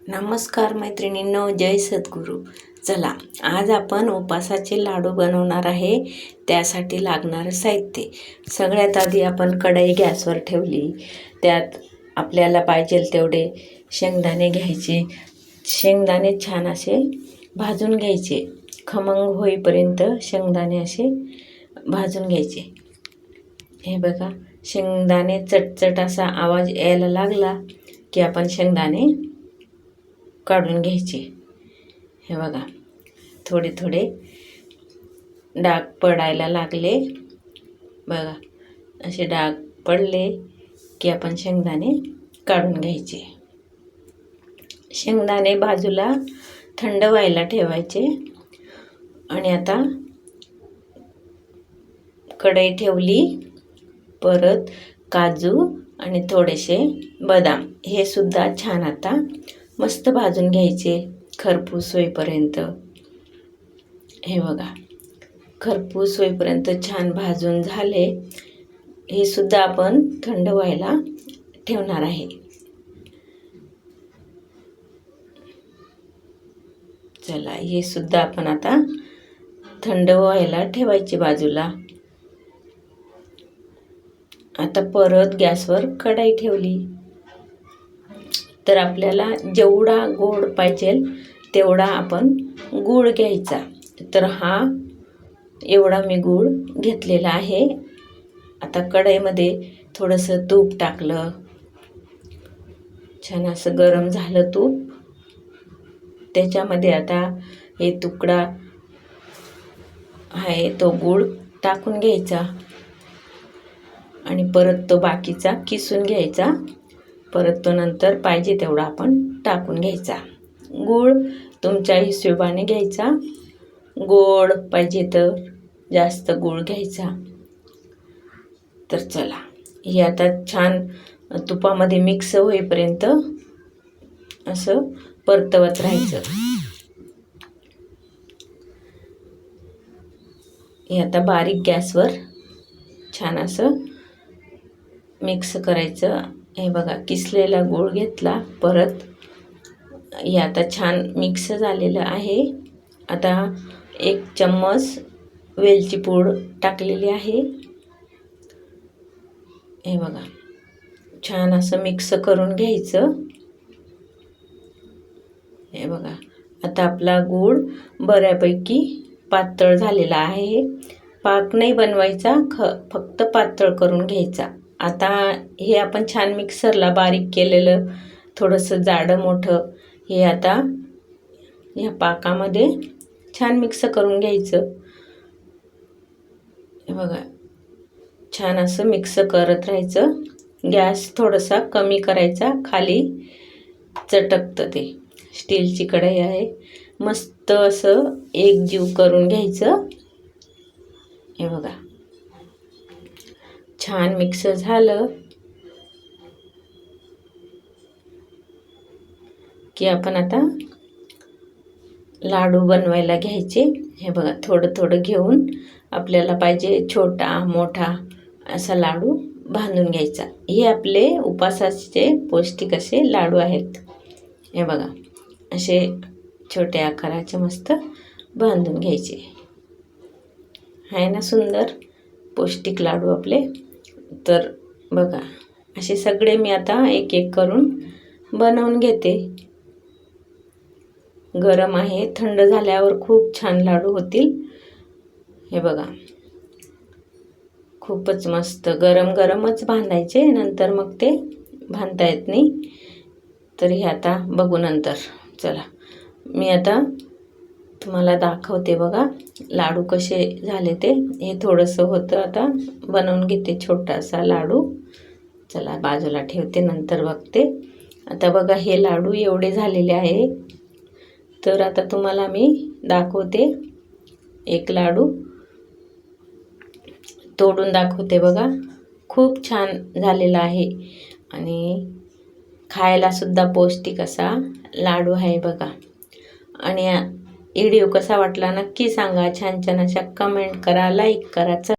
नमस्कार मैत्रिणींनो, जय सद्गुरू. चला, आज आपण उपासाचे लाडू बनवणार आहे. त्यासाठी लागणारं साहित्य, सगळ्यात आधी आपण कढई गॅसवर ठेवली. त्यात आपल्याला पाहिजे तेवढे शेंगदाणे घ्यायचे. शेंगदाणे छान असे भाजून घ्यायचे. खमंग होईपर्यंत शेंगदाणे असे भाजून घ्यायचे. हे बघा, शेंगदाणे चटचट असा आवाज यायला लागला की आपण शेंगदाणे काढून घ्यायचे. हे बघा, थोडे थोडे डाग पडायला लागले. बघा, असे डाग पडले की आपण शेंगदाणे काढून घ्यायचे. शेंगदाणे बाजूला थंड व्हायला ठेवायचे. आणि आता कढई ठेवली. परत काजू आणि थोडेसे बदाम हे सुद्धा छान आता मस्त भाजून घ्यायचे खरपूस होईपर्यंत. हे बघा, खरपूस होईपर्यंत छान भाजून झाले. हे सुद्धा आपण थंड व्हायला ठेवणार आहे. चला, हे सुद्धा आपण आता थंड व्हायला ठेवायचे बाजूला. आता परत गॅसवर कढई ठेवली. तर आपल्याला जेवढा गोड पाहिजे तेवढा आपण गूळ घ्यायचा. तर हा एवढा मी गूळ घेतलेला आहे. आता कढईमध्ये थोडंसं तूप टाकलं. छान असं गरम झालं तूप. त्याच्यामध्ये आता हे तुकडा आहे तो गूळ टाकून घ्यायचा. आणि परत तो बाकीचा किसून घ्यायचा. परत तो नंतर पाहिजे तेवढा आपण टाकून घ्यायचा. गूळ तुमच्या हिशोबाने घ्यायचा. गोड पाहिजे तर जास्त गूळ घ्यायचा. तर चला, हे आता छान तुपामध्ये मिक्स होईपर्यंत असं परतवत राहायचं. हे आता बारीक गॅसवर छान असं मिक्स करायचं. हे बघा, किसलेला गूळ घेतला. परत हे आता छान मिक्स झालेलं आहे. आता 1 चम्मच वेलची पूड टाकलेली आहे. हे बघा, छान असं मिक्स करून घ्यायचं. हे बघा, आता आपला गूळ बऱ्यापैकी पातळ झालेला आहे. पाक नाही बनवायचा, फक्त पातळ करून घ्यायचा. आता हे आपण छान मिक्सरला बारीक केलेलं थोडंसं जाडं मोठं हे आता ह्या पाकामध्ये छान मिक्स करून घ्यायचं. हे बघा, छान असं मिक्स करत राहायचं. गॅस थोडासा कमी करायचा, खाली चटकतं ते. स्टीलची कढई आहे. मस्त असं एकजीव करून घ्यायचं. हे बघा, छान मिक्स झालं की आपण आता लाडू बनवायला घ्यायचे. हे बघा, थोडं थोडं घेऊन आपल्याला पाहिजे छोटा मोठा असा लाडू बांधून घ्यायचा. हे आपले उपासाचे पौष्टिक असे लाडू आहेत. हे बघा, असे छोट्या आकाराचे मस्त बांधून घ्यायचे. आहे ना सुंदर पौष्टिक लाडू आपले. तर बघा, असे सगळे मी आता एक एक करून बनवून घेते. गरम आहे, थंड झाल्यावर खूप छान लाडू होतील. हे बघा, खूपच मस्त गरम गरमच बांधायचे, नंतर मग ते बांधता येत नाही. तर हे आता बघू नंतर. चला, मी आता तुम्हाला दाखवते. बघा, लाडू कसे झाले ते. हे थोडंसं होतं, आता बनवून घेते छोटासा लाडू. चला, बाजूला ठेवते, नंतर बघते. आता बघा, हे लाडू एवढे झालेले आहे. तर आता तुम्हाला मी दाखवते. एक लाडू तोडून दाखवते. बघा, खूप छान झालेला आहे आणि खायला सुद्धा पौष्टिक असा लाडू आहे. बघा, आणि व्हिडिओ कसा वाटला नक्की सांगा. छान छान अशा कमेंट करा, लाईक करा.